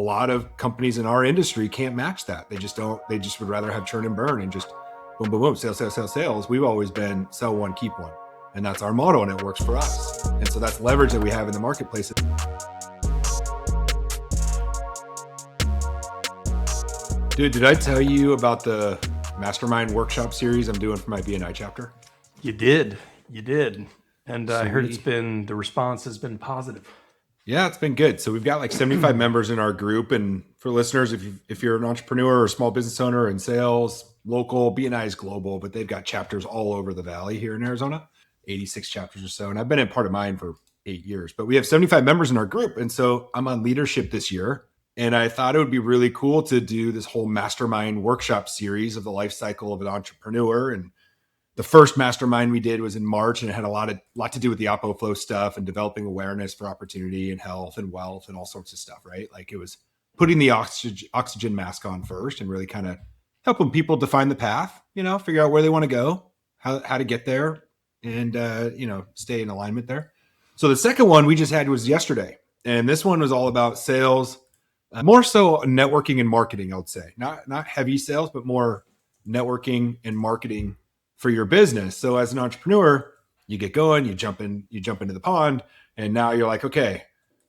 A lot of companies in our industry can't match that. They just don't. They just would rather have churn and burn and just boom, boom, boom, sales, sales, sales, sales. We've always been sell one, keep one. And that's our motto, and it works for us. And so that's leverage that we have in the marketplace. Dude, did I tell you about the Mastermind Workshop Series I'm doing for my BNI chapter? You did. And I heard the response has been positive. Yeah, it's been good. So we've got like 75 members in our group. And for listeners, if you're an entrepreneur or a small business owner in sales, local, BNI is global, but they've got chapters all over the valley here in Arizona, 86 chapters or so. And I've been in part of mine for 8 years, but we have 75 members in our group. And so I'm on leadership this year. And I thought it would be really cool to do this whole mastermind workshop series of the life cycle of an entrepreneur. And the first mastermind we did was in March, and it had a lot to do with the Oppo Flow stuff and developing awareness for opportunity and health and wealth and all sorts of stuff, right? Like it was putting the oxygen mask on first and really kind of helping people define the path, figure out where they want to go, how to get there, and stay in alignment there. So the second one we just had was yesterday, and this one was all about sales, more so networking and marketing, I would say. Not heavy sales, but more networking and marketing for your business. So as an entrepreneur, you get going, you jump into the pond, and now you're like, okay,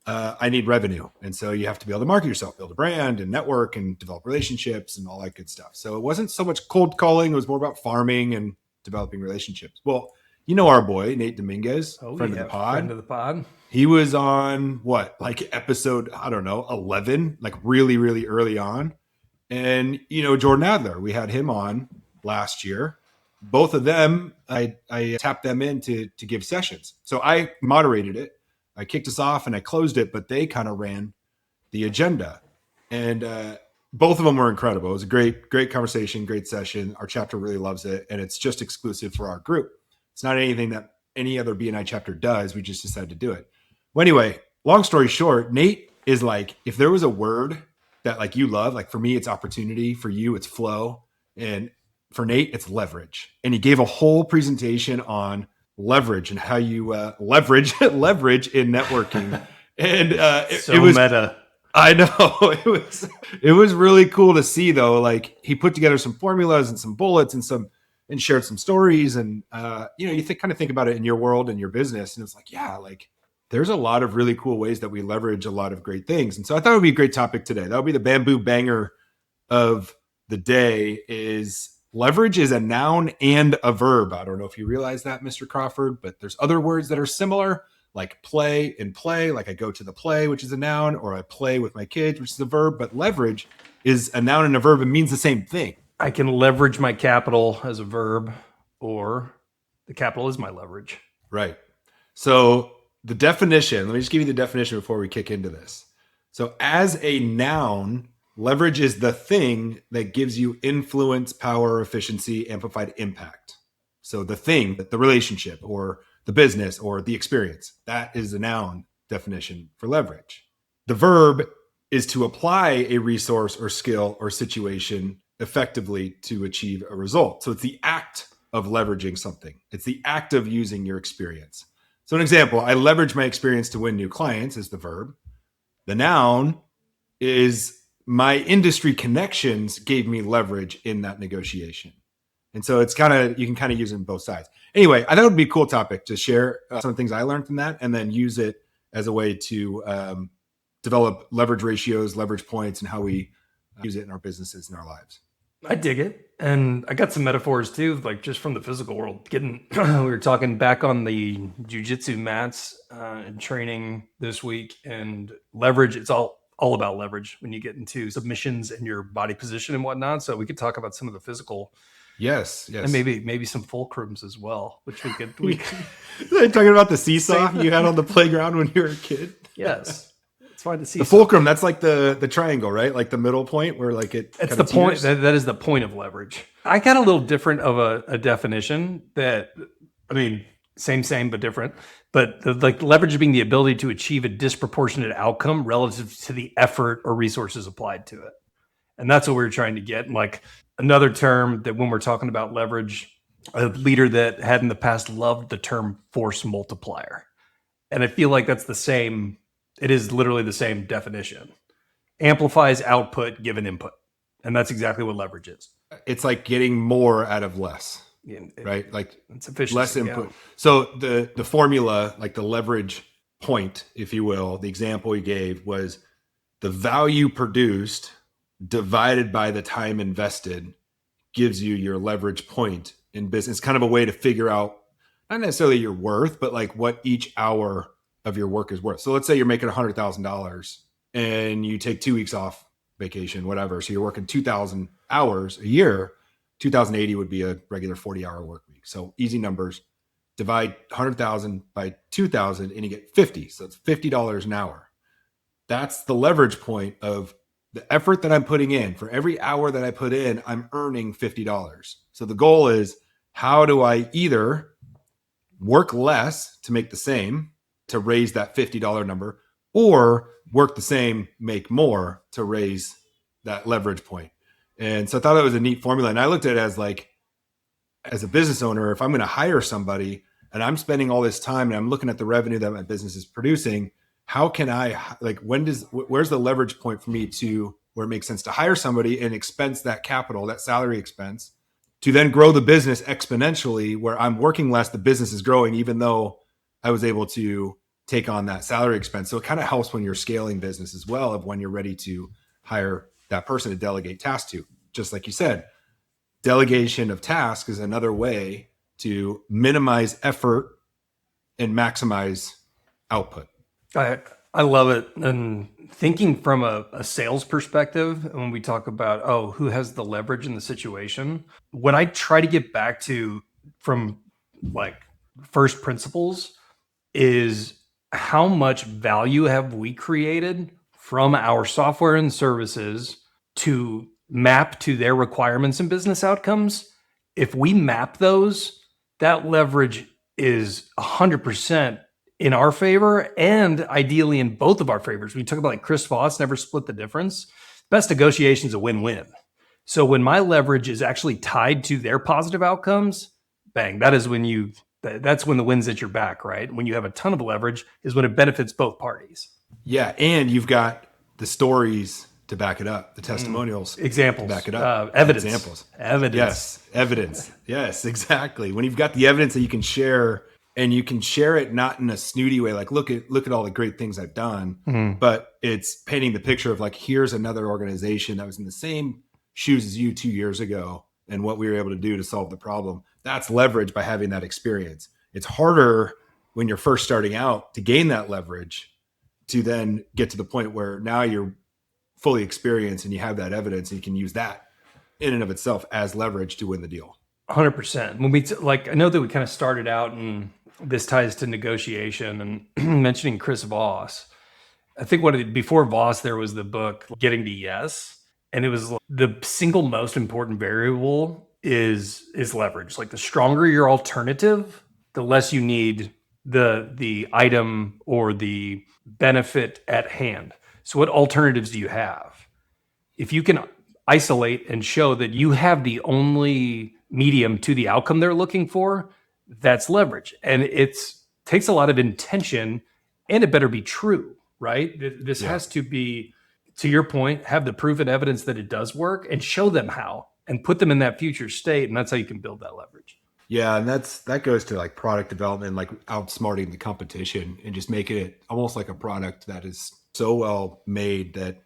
I need revenue. And so you have to be able to market yourself, build a brand and network and develop relationships and all that good stuff. So it wasn't so much cold calling. It was more about farming and developing relationships. Well, our boy, Nate Dominguez, friend of the pod. He was on episode, 11, like really, really early on. And, Jordan Adler, we had him on last year. Both of them, I tapped them in to give sessions. So I moderated it. I kicked us off and I closed it, but they kind of ran the agenda. And both of them were incredible. It was a great conversation, great session. Our chapter really loves it. And it's just exclusive for our group. It's not anything that any other BNI chapter does. We just decided to do it. Well, anyway, long story short, Nate is like, if there was a word that like you love, like for me, it's opportunity. For you, it's flow. And for Nate, it's leverage. And he gave a whole presentation on leverage and how you leverage in networking. And it was meta. I know. It was really cool to see though. Like he put together some formulas and some bullets and shared some stories. And you think about it in your world and your business. And it's like, yeah, like there's a lot of really cool ways that we leverage a lot of great things. And so I thought it would be a great topic today. That would be the bamboo banger of the day. Is leverage is a noun and a verb. I don't know if you realize that, Mr. Crawford, but there's other words that are similar, like play and play, like I go to the play, which is a noun, or I play with my kids, which is a verb. But leverage is a noun and a verb and means the same thing. I can leverage my capital as a verb, or the capital is my leverage. Right. So the definition, let me just give you the definition before we kick into this. So as a noun, leverage is the thing that gives you influence, power, efficiency, amplified impact. So the thing, the relationship or the business or the experience, that is the noun definition for leverage. The verb is to apply a resource or skill or situation effectively to achieve a result. So it's the act of leveraging something. It's the act of using your experience. So an example, I leverage my experience to win new clients is the verb. The noun is my industry connections gave me leverage in that negotiation. And so it's you can kind of use it on both sides. Anyway, I thought it would be a cool topic to share some of the things I learned from that and then use it as a way to develop leverage ratios, leverage points, and how we use it in our businesses and our lives. I dig it. And I got some metaphors too, like just from the physical world. We were talking back on the jujitsu mats and training this week, and leverage, it's all about leverage when you get into submissions and your body position and whatnot. So we could talk about some of the physical. Yes. And maybe some fulcrums as well, which we could. Talking about the seesaw you had on the playground when you were a kid. Yes. It's fine to see. The fulcrum, that's like the triangle, right? Like the middle point where like it's the point. That is the point of leverage. I got a little different of a definition that, same, but different. But leverage being the ability to achieve a disproportionate outcome relative to the effort or resources applied to it. And that's what we're trying to get. And like another term that when we're talking about leverage, a leader that had in the past loved the term force multiplier. And I feel like that's the same. It is literally the same definition. amplifies output given input. And that's exactly what leverage is. It's like getting more out of less, And right? Like it's efficiency. less input. So the formula, like the leverage point, if you will, the example you gave was the value produced divided by the time invested gives you your leverage point in business. Kind of a way to figure out not necessarily your worth, but like what each hour of your work is worth. So let's say you're making $100,000 and you take 2 weeks off vacation, whatever. So you're working 2,000 hours a year. 2,080 would be a regular 40-hour work week. So easy numbers. Divide 100,000 by 2,000 and you get 50. So it's $50 an hour. That's the leverage point of the effort that I'm putting in. For every hour that I put in, I'm earning $50. So the goal is, how do I either work less to make the same, to raise that $50 number, or work the same, make more to raise that leverage point? And so I thought it was a neat formula. And I looked at it as like, as a business owner, if I'm going to hire somebody and I'm spending all this time and I'm looking at the revenue that my business is producing, how can I, like, where's the leverage point for me to where it makes sense to hire somebody and expense that capital, that salary expense, to then grow the business exponentially, where I'm working less, the business is growing, even though I was able to take on that salary expense. So it kind of helps when you're scaling business as well, of when you're ready to hire that person to delegate tasks to. Just like you said, delegation of tasks is another way to minimize effort and maximize output. I love it. And thinking from a sales perspective, when we talk about, who has the leverage in the situation, what I try to get back to from like first principles is how much value have we created from our software and services to map to their requirements and business outcomes. If we map those, that leverage is 100% in our favor and ideally in both of our favors. We talk about like Chris Voss, never split the difference. Best negotiation is a win-win. So when my leverage is actually tied to their positive outcomes, bang, that's when the wind's at your back, right? When you have a ton of leverage is when it benefits both parties. Yeah. And you've got the stories to back it up, the testimonials, examples, to back it up, evidence, evidence. Yes. Evidence. Yes, exactly. When you've got the evidence that you can share, and you can share it not in a snooty way, like look at all the great things I've done, but it's painting the picture of like, here's another organization that was in the same shoes as you 2 years ago and what we were able to do to solve the problem. That's leverage by having that experience. It's harder when you're first starting out to gain that leverage, to then get to the point where now you're fully experienced and you have that evidence and you can use that in and of itself as leverage to win the deal. 100%. When we I know that we kind of started out, and this ties to negotiation and mentioning Chris Voss. I think before Voss, there was the book Getting to Yes. And it was the single most important variable is leverage. Like the stronger your alternative, the less you need the item or the benefit at hand. So what alternatives do you have? If you can isolate and show that you have the only medium to the outcome they're looking for, that's leverage. And it takes a lot of intention, and it better be true, right? This has to be, to your point, have the proof and evidence that it does work, and show them how, and put them in that future state. And that's how you can build that leverage. Yeah. And that goes to like product development, like outsmarting the competition and just making it almost like a product that is so well made that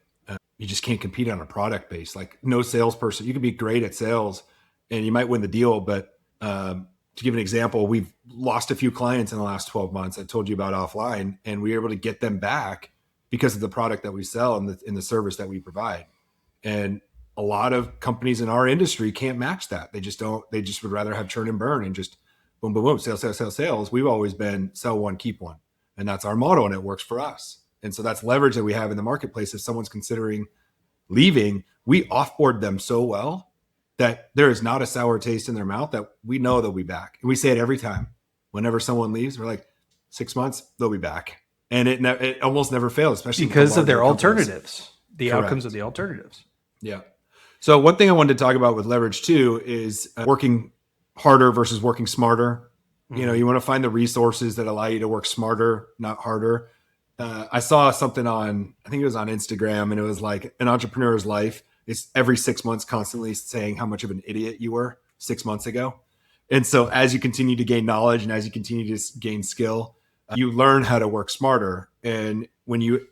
you just can't compete on a product base. Like no salesperson, you can be great at sales and you might win the deal. But to give an example, we've lost a few clients in the last 12 months. I told you about offline, and we were able to get them back because of the product that we sell and the service that we provide. And a lot of companies in our industry can't match that. They just would rather have churn and burn and just boom, boom, boom, sales. We've always been sell one, keep one. And that's our motto, and it works for us. And so that's leverage that we have in the marketplace. If someone's considering leaving, we offboard them so well that there is not a sour taste in their mouth, that we know they'll be back. And we say it every time. Whenever someone leaves, we're like, 6 months, they'll be back. And it almost never fails, especially because of their companies. alternatives, the outcomes of the alternatives. Yeah. So one thing I wanted to talk about with leverage too is working harder versus working smarter. You know, you want to find the resources that allow you to work smarter, not harder. I saw something on, I think it was on Instagram, and it was like an entrepreneur's life is every 6 months constantly saying how much of an idiot you were 6 months ago. And so as you continue to gain knowledge and as you continue to gain skill, you learn how to work smarter. And when you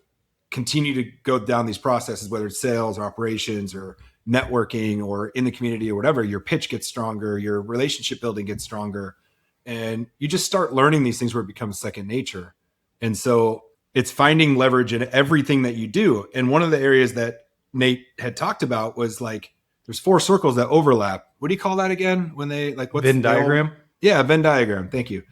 continue to go down these processes, whether it's sales or operations or networking or in the community or whatever, your pitch gets stronger, your relationship building gets stronger, and you just start learning these things where it becomes second nature. And so it's finding leverage in everything that you do. And one of the areas that Nate had talked about was like, there's 4 circles that overlap. What do you call that again? When they like, what's Venn diagram? Yeah, Venn diagram. Thank you.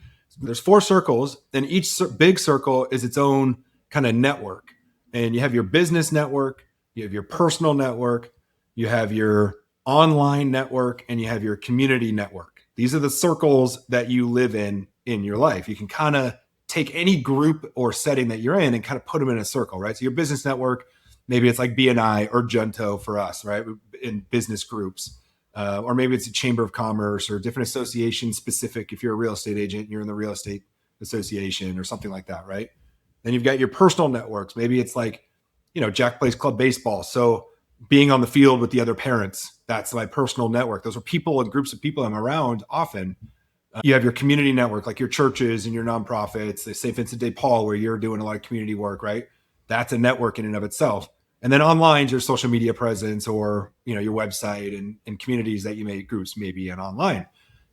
There's 4 circles, and each big circle is its own kind of network. And you have your business network, you have your personal network, you have your online network, and you have your community network. These are the circles that you live in your life. You can kind of take any group or setting that you're in and kind of put them in a circle, right? So your business network, maybe it's like BNI or Junto for us, right? In business groups. Or maybe it's a chamber of commerce or different association specific. If you're a real estate agent, you're in the real estate association or something like that, right? Then you've got your personal networks. Maybe it's like, Jack plays club baseball. So being on the field with the other parents, that's my personal network. Those are people and groups of people I'm around often. You have your community network, like your churches and your nonprofits, the St. Vincent de Paul, where you're doing a lot of community work, right? That's a network in and of itself. And then online, your social media presence or, your website and communities that you make groups maybe in online.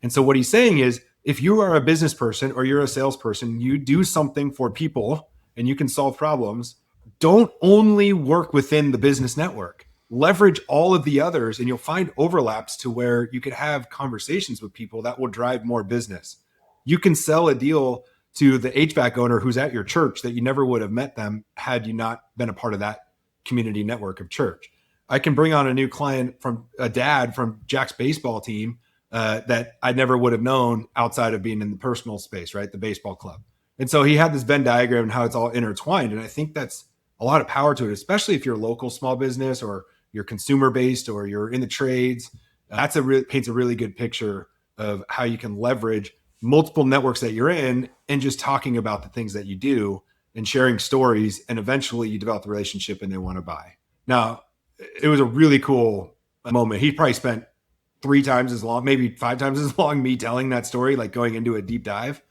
And so what he's saying is, if you are a business person or you're a salesperson, you do something for people and you can solve problems. Don't only work within the business network. Leverage all of the others, and you'll find overlaps to where you could have conversations with people that will drive more business. You can sell a deal to the HVAC owner who's at your church that you never would have met them had you not been a part of that community network of church. I can bring on a new client from a dad from Jack's baseball team that I never would have known outside of being in the personal space, right? The baseball club. And so he had this Venn diagram and how it's all intertwined. And I think that's a lot of power to it, especially if you're a local small business or you're consumer based or you're in the trades. Paints a really good picture of how you can leverage multiple networks that you're in and just talking about the things that you do and sharing stories. And eventually you develop the relationship and they want to buy. Now, it was a really cool moment. He probably spent 3 times as long, maybe 5 times as long, me telling that story, like going into a deep dive.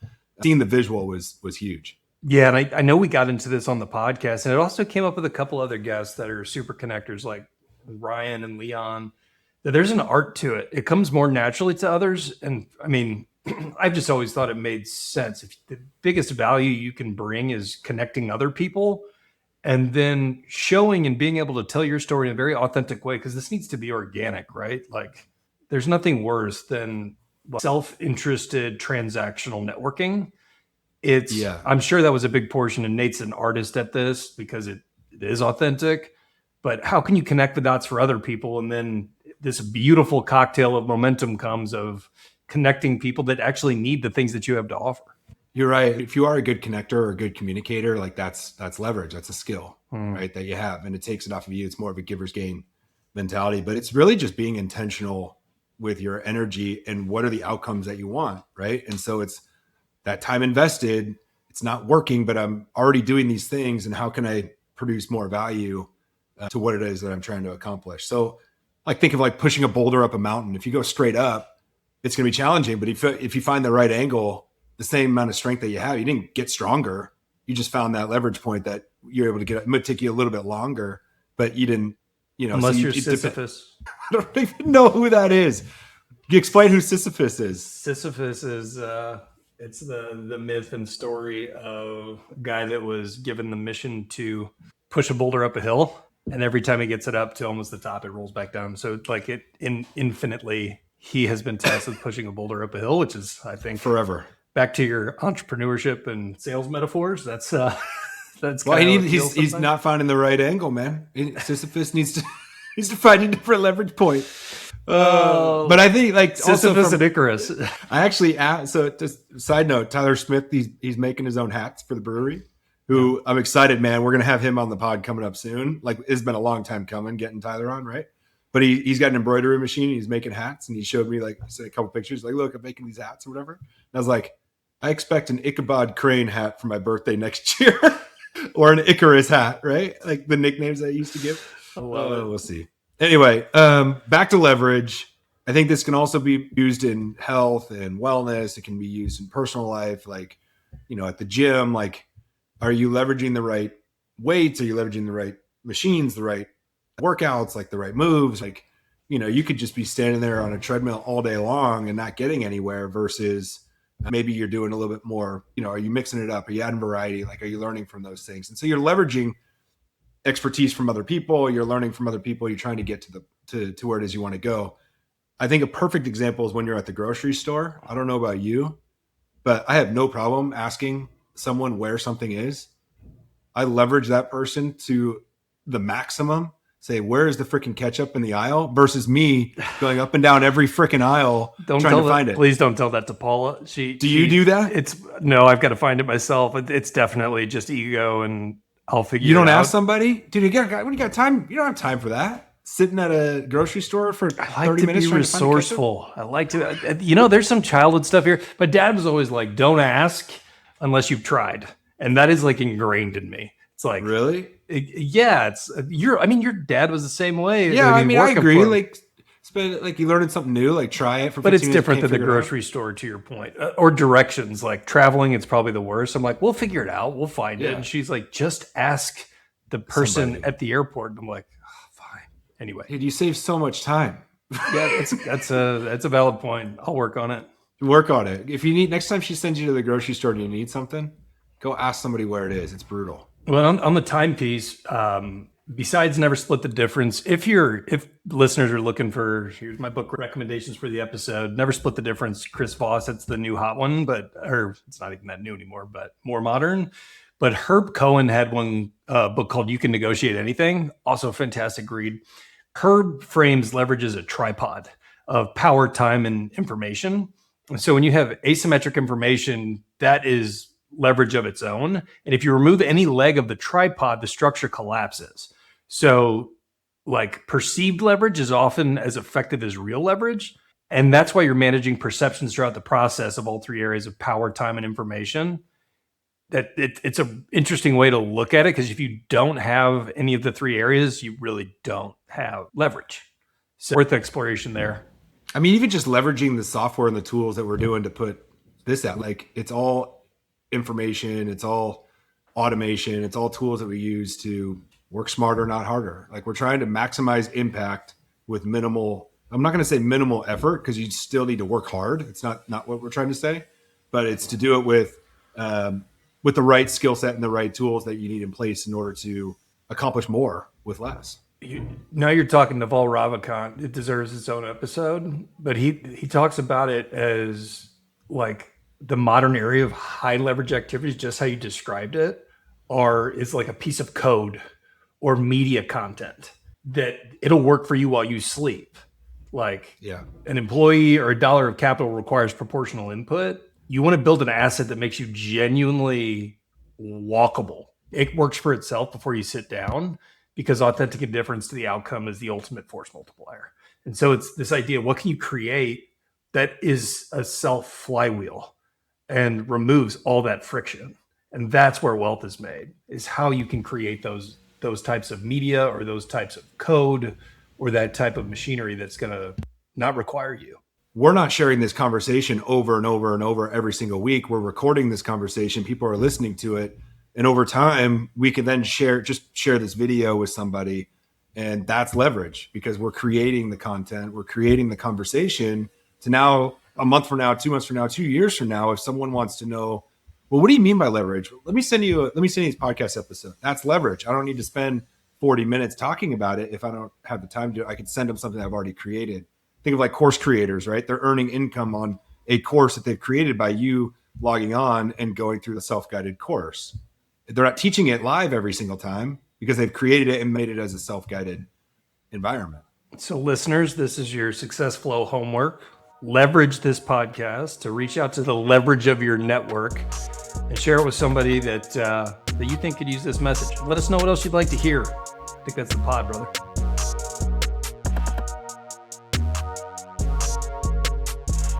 Seeing the visual was huge. Yeah, and I know we got into this on the podcast, and it also came up with a couple other guests that are super connectors, like Ryan and Leon. That there's an art to it. It comes more naturally to others, and I mean, I've just always thought it made sense. If the biggest value you can bring is connecting other people, and then showing and being able to tell your story in a very authentic way, because this needs to be organic, right? Like, there's nothing worse than self-interested transactional networking. I'm sure that was a big portion, and Nate's an artist at this because it is authentic. But how can you connect the dots for other people? And then this beautiful cocktail of momentum comes of connecting people that actually need the things that you have to offer. You're right. If you are a good connector or a good communicator, like that's leverage. That's a skill, right? That you have, and it takes it off of you. It's more of a giver's gain mentality, but it's really just being intentional with your energy and what are the outcomes that you want, right? And so it's that time invested. It's not working, but I'm already doing these things, and how can I produce more value to what it is that I'm trying to accomplish? So, like, think of like pushing a boulder up a mountain. If you go straight up, it's going to be challenging, but if you find the right angle, the same amount of strength that you have, you didn't get stronger. You just found that leverage point that you're able to get. It might take you a little bit longer, but you didn't, unless you're Sisyphus. I don't even know who that is. You explain who Sisyphus is. Sisyphus is it's the myth and story of a guy that was given the mission to push a boulder up a hill, and every time he gets it up to almost the top, it rolls back down. So like infinitely, he has been tasked with pushing a boulder up a hill, which is, I think, forever. Back to your entrepreneurship and sales metaphors. That's well, he's not finding the right angle, man. Sisyphus needs to find a different leverage point. But I think like Sisyphus and Icarus. I actually so just side note, Tyler Smith, he's making his own hats for the brewery. Who I'm excited, man. We're gonna have him on the pod coming up soon. Like, it's been a long time coming, getting Tyler on, right? But he's got an embroidery machine. He's making hats, and he showed me like a couple pictures. Like, look, I'm making these hats or whatever. And I was like, I expect an Ichabod Crane hat for my birthday next year. or an Icarus hat, right? Like the nicknames I used to give. I love it. We'll see. Anyway, back to leverage. I think this can also be used in health and wellness. It can be used in personal life, like, at the gym. Like, are you leveraging the right weights? Are you leveraging the right machines, the right workouts, like the right moves? Like, you could just be standing there on a treadmill all day long and not getting anywhere versus maybe you're doing a little bit more, are you mixing it up? Are you adding variety? Like, are you learning from those things? And so you're leveraging expertise from other people. You're learning from other people. You're trying to get to where it is you want to go. I think a perfect example is when you're at the grocery store. I don't know about you, but I have no problem asking someone where something is. I leverage that person to the maximum. Say, where is the freaking ketchup in the aisle versus me going up and down every freaking aisle trying to find it. Please don't tell that to Paula. Do you do that? No, I've got to find it myself. It's definitely just ego, and I'll figure it out. You don't ask somebody? Dude, when you got time, you don't have time for that. Sitting at a grocery store for 30 minutes. Be resourceful. I like to, there's some childhood stuff here. My dad was always like, don't ask unless you've tried. And that is like ingrained in me. It's like, really? Yeah, your dad was the same way. Yeah, I agree. Like you learned something new, like try it for 15 But it's minutes, different than the grocery store, to your point. Or directions, like traveling, it's probably the worst. I'm like, we'll figure it out. We'll find it. And she's like, just ask the person at the airport. And I'm like, oh, fine. Anyway. Dude, you save so much time. Yeah, that's a valid point. I'll work on it. Work on it. If you need, next time she sends you to the grocery store and you need something, go ask somebody where it is. It's brutal. Well, on the time piece, besides never split the difference, if listeners are looking for, here's my book recommendations for the episode, Never Split the Difference, Chris Voss, it's the new hot one, or it's not even that new anymore, but more modern. But Herb Cohen had one book called You Can Negotiate Anything, also a fantastic read. Herb frames leverage as a tripod of power, time, and information. So when you have asymmetric information, that is leverage of its own. And if you remove any leg of the tripod, the structure collapses. So like perceived leverage is often as effective as real leverage. And that's why you're managing perceptions throughout the process of all three areas of power, time, and information. That it's an interesting way to look at it, because if you don't have any of the three areas, you really don't have leverage. So worth exploration there. I mean, even just leveraging the software and the tools that we're doing to put this out, like it's all information, it's all automation, it's all tools that we use to work smarter, not harder. Like we're trying to maximize impact with minimal, I'm not going to say minimal effort, because you still need to work hard. It's not what we're trying to say, but it's to do it with the right skill set and the right tools that you need in place in order to accomplish more with less. Now you're talking Naval Ravikant. It deserves its own episode, but he talks about it as like the modern area of high leverage activities, just how you described it, is like a piece of code or media content that it'll work for you while you sleep. Like an employee or $1 of capital requires proportional input. You want to build an asset that makes you genuinely walkable. It works for itself before you sit down, because authentic indifference to the outcome is the ultimate force multiplier. And so it's this idea, what can you create that is a self flywheel and removes all that friction? And that's where wealth is made, is how you can create those types of media or those types of code or that type of machinery that's going to not require you. We're not sharing this conversation over and over and over every single week. We're recording this conversation. People are listening to it. And over time, we can then share this video with somebody. And that's leverage, because we're creating the content, we're creating the conversation to now, a month from now, 2 months from now, 2 years from now, if someone wants to know, well, what do you mean by leverage? Let me send you this podcast episode. That's leverage. I don't need to spend 40 minutes talking about it. If I don't have the time to, I could send them something I've already created. Think of like course creators, right? They're earning income on a course that they've created by you logging on and going through the self-guided course. They're not teaching it live every single time, because they've created it and made it as a self-guided environment. So listeners, this is your Success Flow homework. Leverage this podcast to reach out to the leverage of your network and share it with somebody that you think could use this message. Let us know what else you'd like to hear. I think that's the pod, brother.